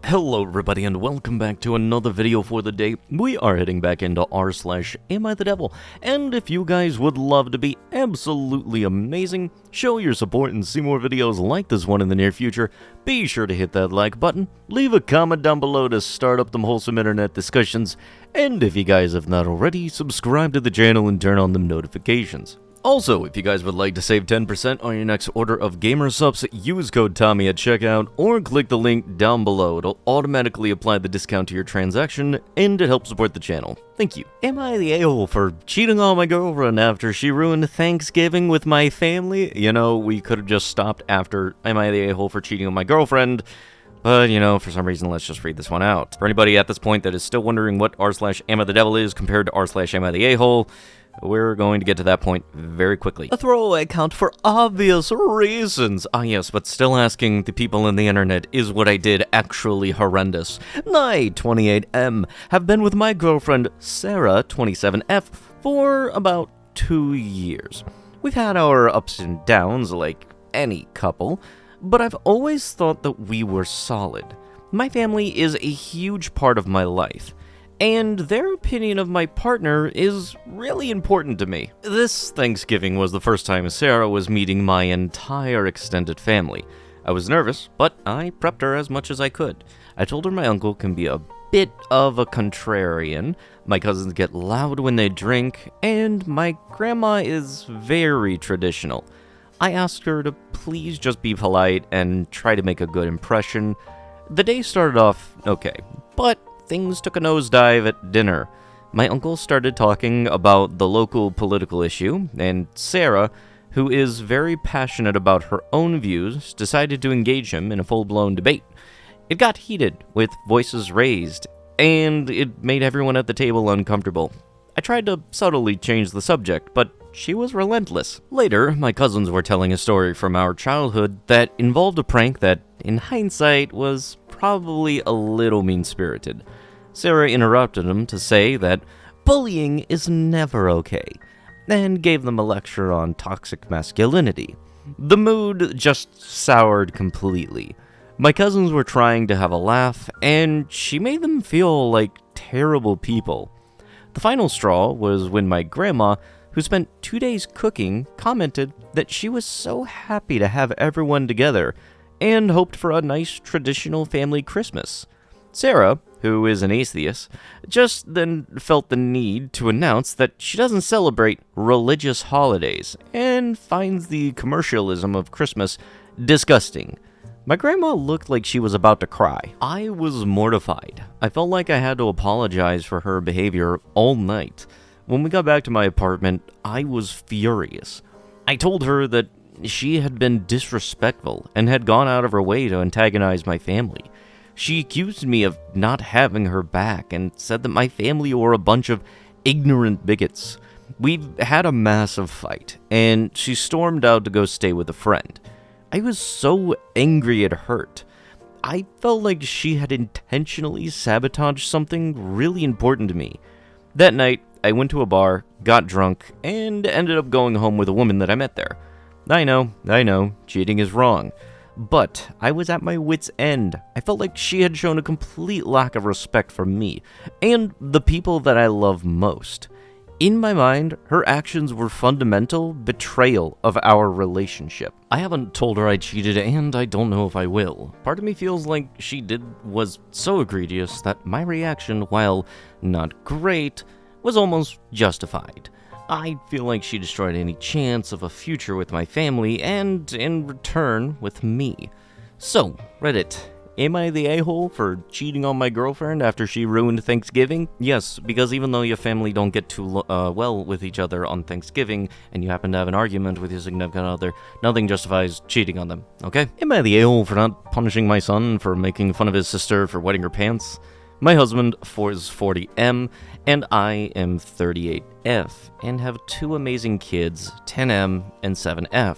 Hello everybody and welcome back to another video for the day. We are heading back into r/AmITheDevil, and if you guys would love to be absolutely amazing, show your support and see more videos like this one in the near future, be sure to hit that like button, leave a comment down below to start up them wholesome internet discussions, and if you guys have not already, subscribe to the channel and turn on them notifications. Also, if you guys would like to save 10% on your next order of gamer subs, use code Tommy at checkout or click the link down below. It'll automatically apply the discount to your transaction and it helps support the channel. Thank you. Am I the a-hole for cheating on my girlfriend after she ruined Thanksgiving with my family? You know, we could have just stopped after am I the a-hole for cheating on my girlfriend? But, you know, for some reason, let's just read this one out. For anybody at this point that is still wondering what r/AmITheDevil is compared to r/AmITheAhole, we're going to get to that point very quickly. A throwaway account for obvious reasons. Ah yes, but still asking the people in the internet, is what I did actually horrendous? I, 28M, have been with my girlfriend, Sarah, 27F, for about 2 years. We've had our ups and downs like any couple, but I've always thought that we were solid. My family is a huge part of my life, and their opinion of my partner is really important to me. This Thanksgiving was the first time Sarah was meeting my entire extended family. I was nervous, but I prepped her as much as I could. I told her my uncle can be a bit of a contrarian, my cousins get loud when they drink, and my grandma is very traditional. I asked her to please just be polite and try to make a good impression. The day started off okay, but things took a nosedive at dinner. My uncle started talking about the local political issue, and Sarah, who is very passionate about her own views, decided to engage him in a full-blown debate. It got heated, with voices raised, and it made everyone at the table uncomfortable. I tried to subtly change the subject, but she was relentless. Later, my cousins were telling a story from our childhood that involved a prank that, in hindsight, was probably a little mean-spirited. Sarah interrupted them to say that bullying is never okay, and gave them a lecture on toxic masculinity. The mood just soured completely. My cousins were trying to have a laugh, and she made them feel like terrible people. The final straw was when my grandma, who spent 2 days cooking, commented that she was so happy to have everyone together and hoped for a nice traditional family Christmas. Sarah, who is an atheist, just then felt the need to announce that she doesn't celebrate religious holidays and finds the commercialism of Christmas disgusting. My grandma looked like she was about to cry. I was mortified. I felt like I had to apologize for her behavior all night. When we got back to my apartment, I was furious. I told her that she had been disrespectful and had gone out of her way to antagonize my family. She accused me of not having her back and said that my family were a bunch of ignorant bigots. We've had a massive fight, and she stormed out to go stay with a friend. I was so angry it hurt. I felt like she had intentionally sabotaged something really important to me. That night, I went to a bar, got drunk, and ended up going home with a woman that I met there. I know, cheating is wrong. But I was at my wit's end. I felt like she had shown a complete lack of respect for me, and the people that I love most. In my mind, her actions were fundamental betrayal of our relationship. I haven't told her I cheated, and I don't know if I will. Part of me feels like she did was so egregious that my reaction, while not great, was almost justified. I feel like she destroyed any chance of a future with my family, and in return, with me. So, Reddit, am I the a-hole for cheating on my girlfriend after she ruined Thanksgiving? Yes, because even though your family don't get too well with each other on Thanksgiving, and you happen to have an argument with your significant other, nothing justifies cheating on them, okay? Am I the a-hole for not punishing my son for making fun of his sister for wetting her pants? My husband is 40M, and I am 38F, and have 2 amazing kids, 10M and 7F.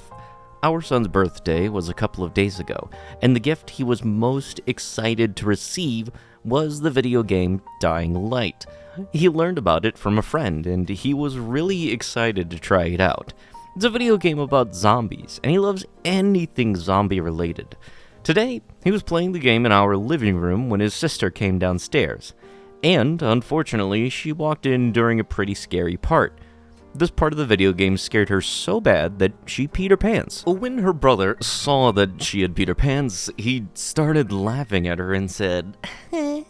Our son's birthday was a couple of days ago, and the gift he was most excited to receive was the video game Dying Light. He learned about it from a friend, and he was really excited to try it out. It's a video game about zombies, and he loves anything zombie-related. Today, He was playing the game in our living room when his sister came downstairs, and unfortunately, she walked in during a pretty scary part. This part of the video game scared her so bad that she peed her pants. When her brother saw that she had peed her pants, he started laughing at her and said, You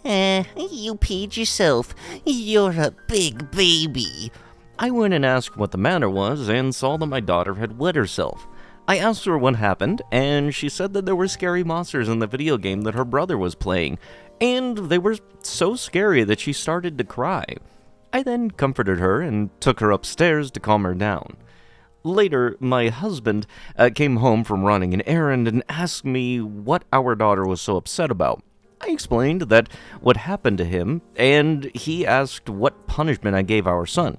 peed yourself. You're a big baby. I went and asked what the matter was and saw that my daughter had wet herself. I asked her what happened, and she said that there were scary monsters in the video game that her brother was playing, and they were so scary that she started to cry. I then comforted her and took her upstairs to calm her down. Later, my husband came home from running an errand and asked me what our daughter was so upset about. I explained that what happened to him, and he asked what punishment I gave our son.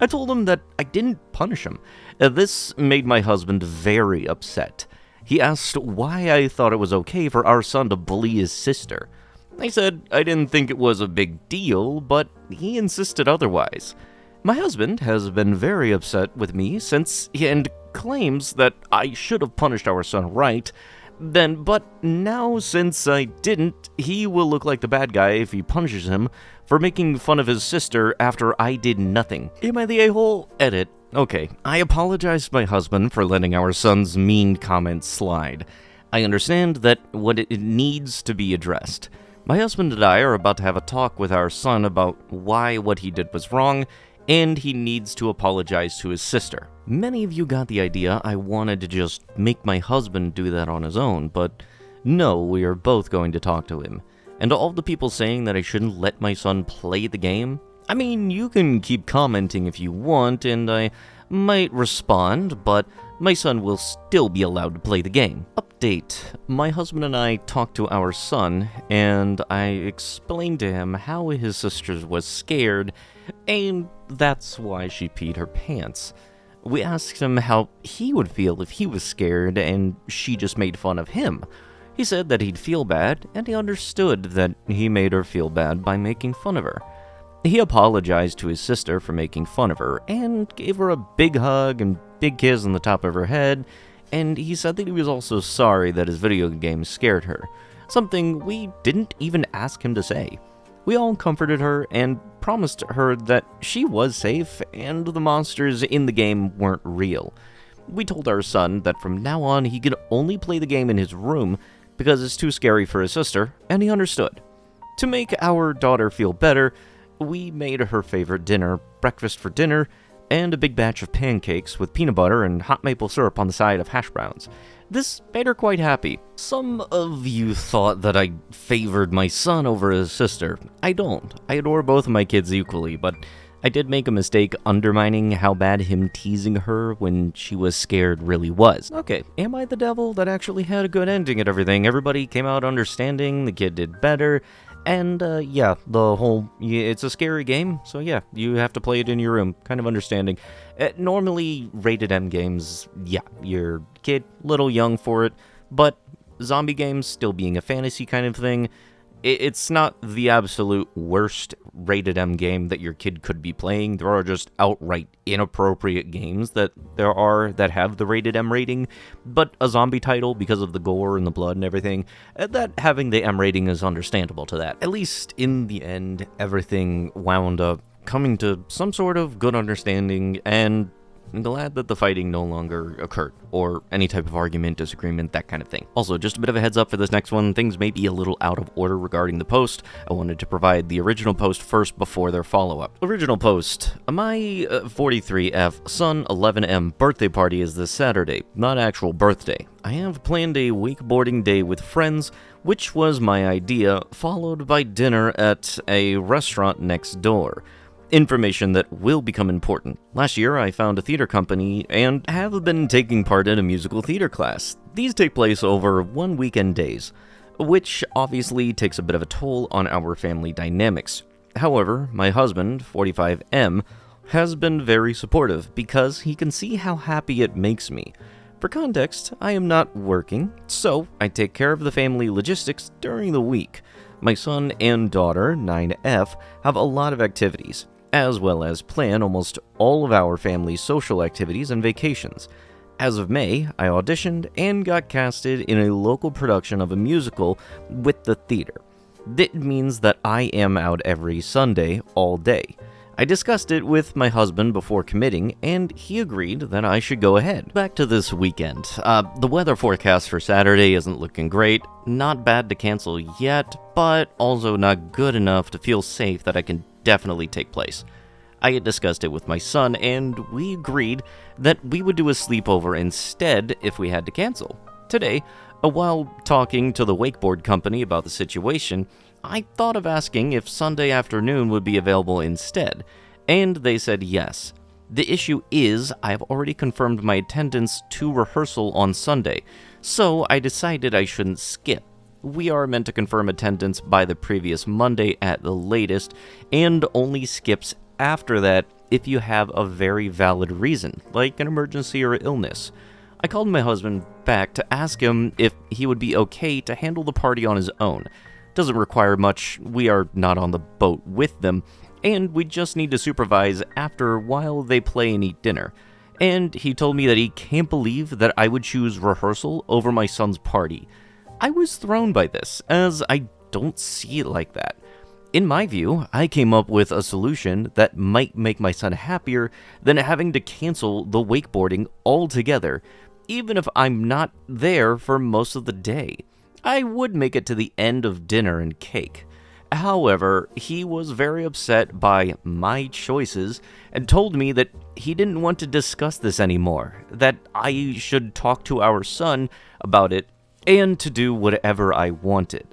I told him that I didn't punish him. This made my husband very upset. He asked why I thought it was okay for our son to bully his sister. I said I didn't think it was a big deal, but he insisted otherwise. My husband has been very upset with me since and claims that I should have punished our son right then, but now since I didn't, he will look like the bad guy if he punishes him for making fun of his sister after I did nothing. Am I the a-hole? Edit. Okay, I apologize to my husband for letting our son's mean comments slide. I understand that it needs to be addressed. My husband and I are about to have a talk with our son about why what he did was wrong, and he needs to apologize to his sister. Many of you got the idea I wanted to just make my husband do that on his own, but no, we are both going to talk to him. And to all the people saying that I shouldn't let my son play the game, I mean, you can keep commenting if you want, and I might respond, but my son will still be allowed to play the game. Update. My husband and I talked to our son, and I explained to him how his sister was scared, and that's why she peed her pants. We asked him how he would feel if he was scared and she just made fun of him. He said that he'd feel bad, and he understood that he made her feel bad by making fun of her. He apologized to his sister for making fun of her, and gave her a big hug and big kiss on the top of her head, and he said that he was also sorry that his video game scared her, something we didn't even ask him to say. We all comforted her and promised her that she was safe and the monsters in the game weren't real. We told our son that from now on he could only play the game in his room because it's too scary for his sister, and he understood. To make our daughter feel better, we made her favorite dinner, breakfast for dinner, and a big batch of pancakes with peanut butter and hot maple syrup on the side of hash browns. This made her quite happy. Some of you thought that I favored my son over his sister. I don't. I adore both of my kids equally, but I did make a mistake undermining how bad him teasing her when she was scared really was. Okay, am I the devil? That actually had a good ending and everything. Everybody came out understanding, the kid did better, and yeah, it's a scary game, so yeah, you have to play it in your room, kind of understanding. Normally, rated M games, yeah, your kid, little young for it, but zombie games still being a fantasy kind of thing, it's not the absolute worst rated M game that your kid could be playing. There are just outright inappropriate games that have the rated M rating, but a zombie title, because of the gore and the blood and everything, that having the M rating is understandable to that. At least in the end, everything wound up coming to some sort of good understanding, and I'm glad that the fighting no longer occurred, or any type of argument, disagreement, that kind of thing. Also, just a bit of a heads up for this next one, things may be a little out of order regarding the post. I wanted to provide the original post first before their follow-up. Original post: my 43F son 11M birthday party is this Saturday, not actual birthday. I have planned a wakeboarding day with friends, which was my idea, followed by dinner at a restaurant next door. Information that will become important. Last year, I found a theater company and have been taking part in a musical theater class. These take place over 1 weekend days, which obviously takes a bit of a toll on our family dynamics. However, my husband, 45M, has been very supportive because he can see how happy it makes me. For context, I am not working, so I take care of the family logistics during the week. My son and daughter, 9F, have a lot of activities, as well as plan almost all of our family's social activities and vacations. As of May, I auditioned and got casted in a local production of a musical with the theater. That means that I am out every Sunday, all day. I discussed it with my husband before committing, and he agreed that I should go ahead. Back to this weekend. The weather forecast for Saturday isn't looking great. Not bad to cancel yet, but also not good enough to feel safe that I can definitely take place. I had discussed it with my son, and we agreed that we would do a sleepover instead if we had to cancel. Today, while talking to the wakeboard company about the situation, I thought of asking if Sunday afternoon would be available instead, and they said yes. The issue is, I've already confirmed my attendance to rehearsal on Sunday, so I decided I shouldn't skip. We are meant to confirm attendance by the previous Monday at the latest, and only skips after that if you have a very valid reason, like an emergency or illness. I called my husband back to ask him if he would be okay to handle the party on his own. Doesn't require much, we are not on the boat with them, and we just need to supervise after while they play and eat dinner. And he told me that he can't believe that I would choose rehearsal over my son's party. I was thrown by this, as I don't see it like that. In my view, I came up with a solution that might make my son happier than having to cancel the wakeboarding altogether, even if I'm not there for most of the day. I would make it to the end of dinner and cake. However, he was very upset by my choices and told me that he didn't want to discuss this anymore, that I should talk to our son about it and to do whatever I wanted.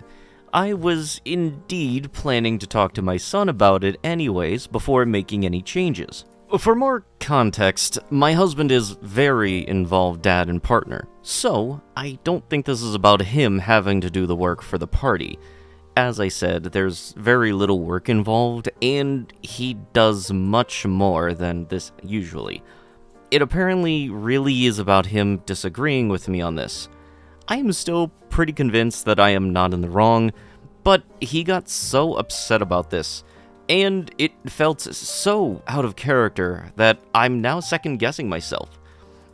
I was indeed planning to talk to my son about it anyways before making any changes. For more context, my husband is very involved dad and partner, so I don't think this is about him having to do the work for the party. As I said, there's very little work involved, and he does much more than this usually. It apparently really is about him disagreeing with me on this. I am still pretty convinced that I am not in the wrong, but he got so upset about this, and it felt so out of character that I'm now second-guessing myself.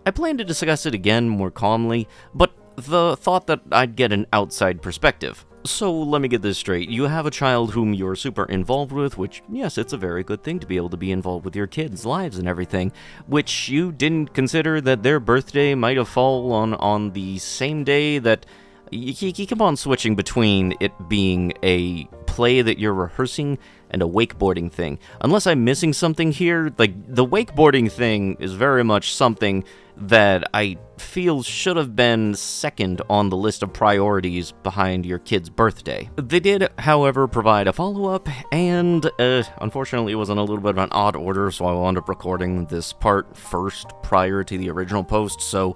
I plan to discuss it again more calmly, but the thought that I'd get an outside perspective. So let me get this straight. You have a child whom you're super involved with, which, yes, it's a very good thing to be able to be involved with your kids' lives and everything, which you didn't consider that their birthday might have fallen on the same day that you keep on switching between it being a play that you're rehearsing and a wakeboarding thing. Unless I'm missing something here, like, the wakeboarding thing is very much something that I feel should have been second on the list of priorities behind your kid's birthday. They did, however, provide a follow-up, and unfortunately it was in a little bit of an odd order, so I wound up recording this part first prior to the original post, so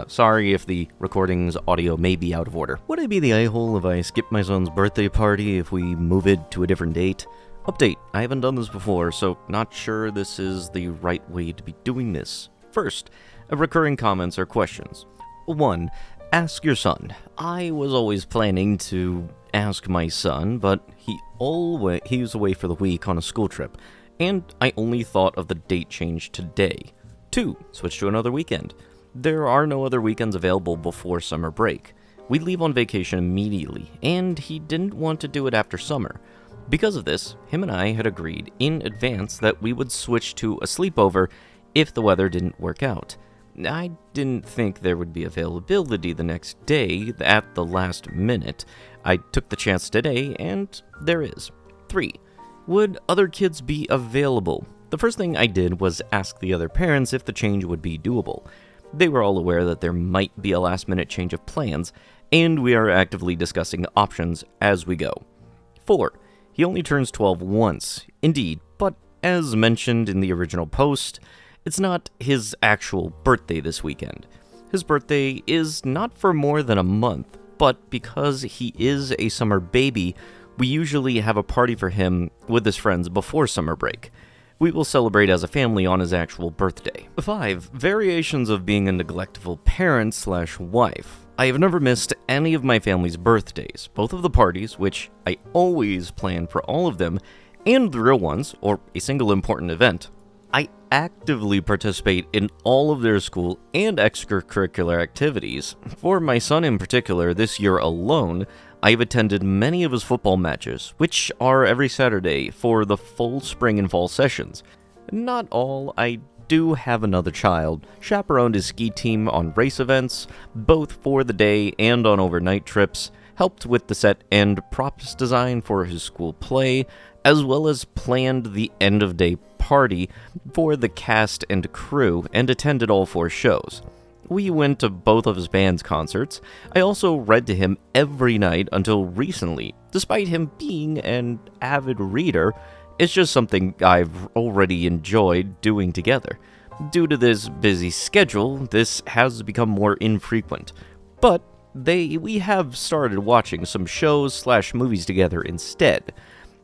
sorry if the recording's audio may be out of order. Would I be the a-hole if I skip my son's birthday party if we move it to a different date? Update, I haven't done this before, so not sure this is the right way to be doing this. First, recurring comments or questions. 1. Ask your son. I was always planning to ask my son, but he was away for the week on a school trip, and I only thought of the date change today. 2. Switch to another weekend. There are no other weekends available before summer break. We leave on vacation immediately, and he didn't want to do it after summer. Because of this, him and I had agreed in advance that we would switch to a sleepover if the weather didn't work out. I didn't think there would be availability the next day at the last minute. I took the chance today, and there is. 3. Would other kids be available? The first thing I did was ask the other parents if the change would be doable. They were all aware that there might be a last-minute change of plans, and we are actively discussing options as we go. 4. He only turns 12 once, indeed, but as mentioned in the original post, it's not his actual birthday this weekend. His birthday is not for more than a month, but because he is a summer baby, we usually have a party for him with his friends before summer break. We will celebrate as a family on his actual birthday. 5. Variations of being a neglectful parent/wife. I have never missed any of my family's birthdays, both of the parties, which I always plan for all of them, and the real ones, or a single important event. I actively participate in all of their school and extracurricular activities. For my son in particular, this year alone, I've attended many of his football matches, which are every Saturday for the full spring and fall sessions. Not all, I do have another child, chaperoned his ski team on race events, both for the day and on overnight trips, helped with the set and props design for his school play, as well as planned the end-of-day party for the cast and crew, and attended all 4 shows. We went to both of his band's concerts. I also read to him every night until recently. Despite him being an avid reader, it's just something I've already enjoyed doing together. Due to this busy schedule, this has become more infrequent, but we have started watching some shows/movies together instead.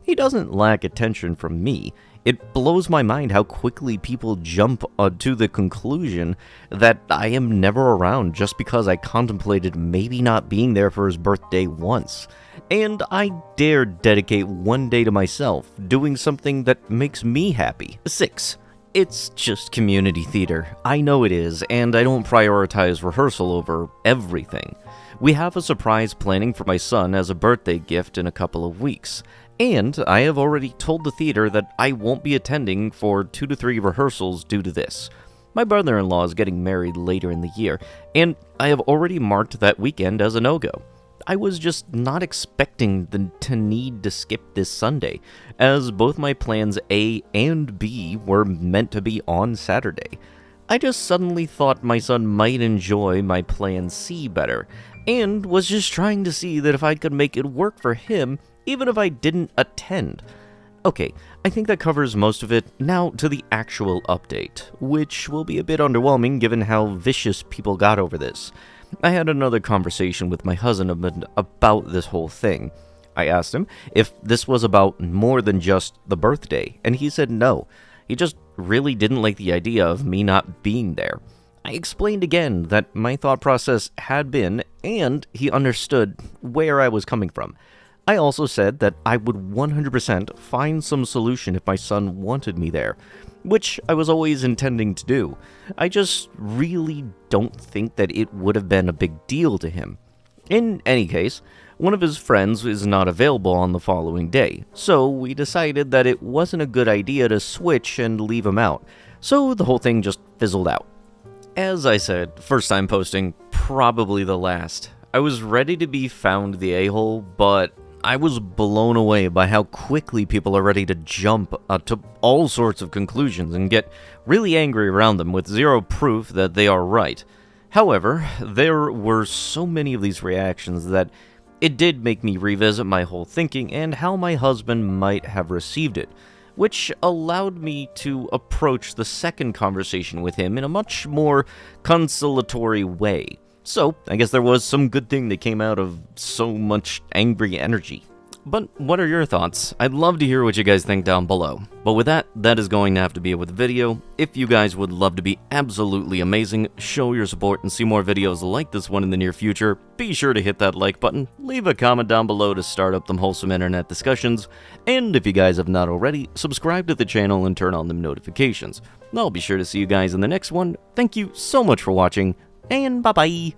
He doesn't lack attention from me. It blows my mind how quickly people jump to the conclusion that I am never around just because I contemplated maybe not being there for his birthday once. And I dare dedicate one day to myself, doing something that makes me happy. 6. It's just community theater. I know it is, and I don't prioritize rehearsal over everything. We have a surprise planning for my son as a birthday gift in a couple of weeks. And I have already told the theater that I won't be attending for 2 to 3 rehearsals due to this. My brother-in-law is getting married later in the year, and I have already marked that weekend as a no-go. I was just not expecting to need to skip this Sunday, as both my plans A and B were meant to be on Saturday. I just suddenly thought my son might enjoy my plan C better, and was just trying to see that if I could make it work for him, even if I didn't attend. Okay, I think that covers most of it. Now to the actual update, which will be a bit underwhelming given how vicious people got over this. I had another conversation with my husband about this whole thing. I asked him if this was about more than just the birthday, and he said no. He just really didn't like the idea of me not being there. I explained again that my thought process had been, and he understood where I was coming from. I also said that I would 100% find some solution if my son wanted me there, which I was always intending to do. I just really don't think that it would have been a big deal to him. In any case, one of his friends is not available on the following day, so we decided that it wasn't a good idea to switch and leave him out, so the whole thing just fizzled out. As I said, first time posting, probably the last. I was ready to be found the a-hole, but I was blown away by how quickly people are ready to jump to all sorts of conclusions and get really angry around them with zero proof that they are right. However, there were so many of these reactions that it did make me revisit my whole thinking and how my husband might have received it, which allowed me to approach the second conversation with him in a much more conciliatory way. So, I guess there was some good thing that came out of so much angry energy. But what are your thoughts? I'd love to hear what you guys think down below. But with that, that is going to have to be it with the video. If you guys would love to be absolutely amazing, show your support and see more videos like this one in the near future, be sure to hit that like button, leave a comment down below to start up them wholesome internet discussions, and if you guys have not already, subscribe to the channel and turn on them notifications. I'll be sure to see you guys in the next one. Thank you so much for watching, and bye-bye!